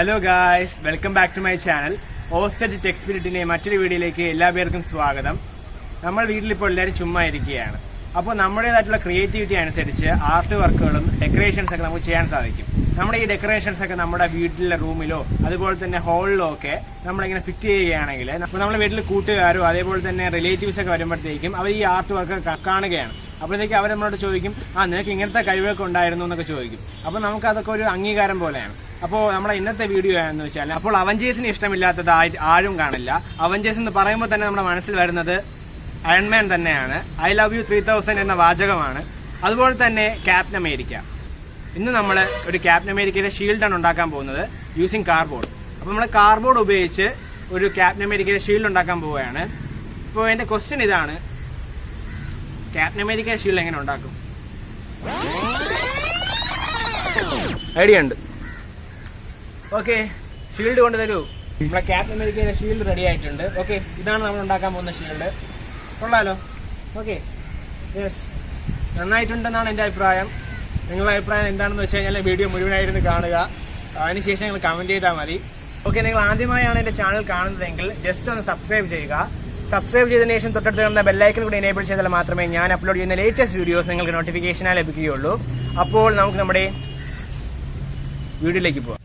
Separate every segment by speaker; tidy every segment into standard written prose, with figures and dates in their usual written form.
Speaker 1: Hello guys, welcome back to my channel. ഓസ്റ്റഡ് tech സ്പിരിറ്റിന്റെ മറ്റൊരു വീഡിയോയിലേക്ക് എല്ലാവർക്കും സ്വാഗതം. നമ്മൾ വീട്ടിലിപ്പോൾ എല്ലാവരും ചുമ്മാ ഇരിക്കുകയാണ്. അപ്പോൾ നമ്മുടേതായിട്ടുള്ള ക്രിയേറ്റിവിറ്റി അനുസരിച്ച് ആർട്ട് വർക്കുകളും ഡെക്കറേഷൻസ് ഒക്കെ നമുക്ക് ചെയ്യാൻ സാധിക്കും. നമ്മുടെ ഈ ഡെക്കറേഷൻസ് ഒക്കെ നമ്മുടെ വീട്ടിലെ റൂമിലോ അതുപോലെ തന്നെ ഹാളിലോ ഒക്കെ നമ്മളിങ്ങനെ ഫിറ്റ് ചെയ്യുകയാണെങ്കിൽ നമ്മുടെ വീട്ടിൽ കൂട്ടുകാരോ അതേപോലെ തന്നെ റിലേറ്റീവ്സ് ഒക്കെ വരുമ്പോഴത്തേക്കും അവർ ഈ ആർട്ട് വർക്ക് കാണുകയാണ്. അപ്പോഴത്തേക്ക് അവർ നമ്മളോട് ചോദിക്കും, നിനക്ക് ഇങ്ങനത്തെ കഴിവൊക്കെ ഉണ്ടായിരുന്നു എന്നൊക്കെ ചോദിക്കും. അപ്പോൾ നമുക്ക് അതൊക്കെ ഒരു അംഗീകാരം പോലെയാണ്. അപ്പോൾ നമ്മുടെ ഇന്നത്തെ വീഡിയോ എന്ന് വെച്ചാൽ, അപ്പോൾ അവഞ്ചേഴ്സിന് ഇഷ്ടമില്ലാത്തത് ആരും കാണില്ല. അവഞ്ചേഴ്സ് എന്ന് പറയുമ്പോൾ തന്നെ നമ്മുടെ മനസ്സിൽ വരുന്നത് അയൺമാൻ തന്നെയാണ്. ഐ ലവ് യു 3000 എന്ന വാചകമാണ്. അതുപോലെ തന്നെ ക്യാപ്റ്റൻ അമേരിക്ക. ഇന്ന് നമ്മൾ ഒരു ക്യാപ്റ്റൻ അമേരിക്കയുടെ ഷീൽഡാണ് ഉണ്ടാക്കാൻ പോകുന്നത് യൂസിങ് കാർഡ്ബോർഡ്. അപ്പോൾ നമ്മൾ കാർഡ്ബോർഡ് ഉപയോഗിച്ച് ഒരു ക്യാപ്റ്റൻ അമേരിക്കയുടെ ഷീൽഡ് ഉണ്ടാക്കാൻ പോവുകയാണ്. ഇപ്പോൾ എൻ്റെ ക്വസ്റ്റ്യൻ ഇതാണ്, ക്യാപ്റ്റൻ അമേരിക്കയുടെ ഷീൽഡ് എങ്ങനെ ഉണ്ടാക്കും? ഐഡിയ ഉണ്ട്. ഓക്കെ, ഷീൽഡ് കൊണ്ട് തരൂ. നമ്മളെ ക്യാപ്റ്റൻ അമേരിക്കയുടെ ഷീൽഡ് റെഡി ആയിട്ടുണ്ട്. ഓക്കെ, ഇതാണ് നമ്മൾ ഉണ്ടാക്കാൻ പോകുന്ന ഷീൽഡ്. കൊള്ളാലോ? ഓക്കെ, യെസ്, നന്നായിട്ടുണ്ടെന്നാണ് എൻ്റെ അഭിപ്രായം. നിങ്ങളുടെ അഭിപ്രായം എന്താണെന്ന് വെച്ച് കഴിഞ്ഞാൽ വീഡിയോ മുഴുവനായിരുന്നു കാണുക. അതിനുശേഷം നിങ്ങൾ കമൻറ്റ് ചെയ്താൽ മതി. ഓക്കെ, നിങ്ങൾ ആദ്യമായാണ് എൻ്റെ ചാനൽ കാണുന്നതെങ്കിൽ ജസ്റ്റ് ഒന്ന് സബ്സ്ക്രൈബ് ചെയ്യുക. സബ്സ്ക്രൈബ് ചെയ്തതിനു ശേഷം തൊട്ടടുത്ത് കാണുന്ന ബെല്ലൈക്കൻ കൂടി എനേബിൾ ചെയ്താൽ മാത്രമേ ഞാൻ അപ്ലോഡ് ചെയ്യുന്ന ലേറ്റസ്റ്റ് വീഡിയോസ് നിങ്ങൾക്ക് നോട്ടിഫിക്കേഷനായി ലഭിക്കുകയുള്ളൂ. അപ്പോൾ നമുക്ക് നമ്മുടെ വീഡിയോയിലേക്ക് പോകാം.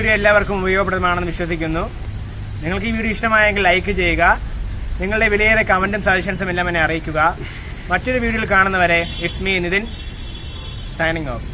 Speaker 1: വീഡിയോ എല്ലാവർക്കും ഉപയോഗപ്രദമാണെന്ന് വിശ്വസിക്കുന്നു. നിങ്ങൾക്ക് ഈ വീഡിയോ ഇഷ്ടമായെങ്കിൽ ലൈക്ക് ചെയ്യുക. നിങ്ങളുടെ വിലയേറെ കമന്റും സജഷൻസും എല്ലാം എന്നെ അറിയിക്കുക. മറ്റൊരു വീഡിയോയിൽ കാണുന്നവരെ it's me Nithin signing of.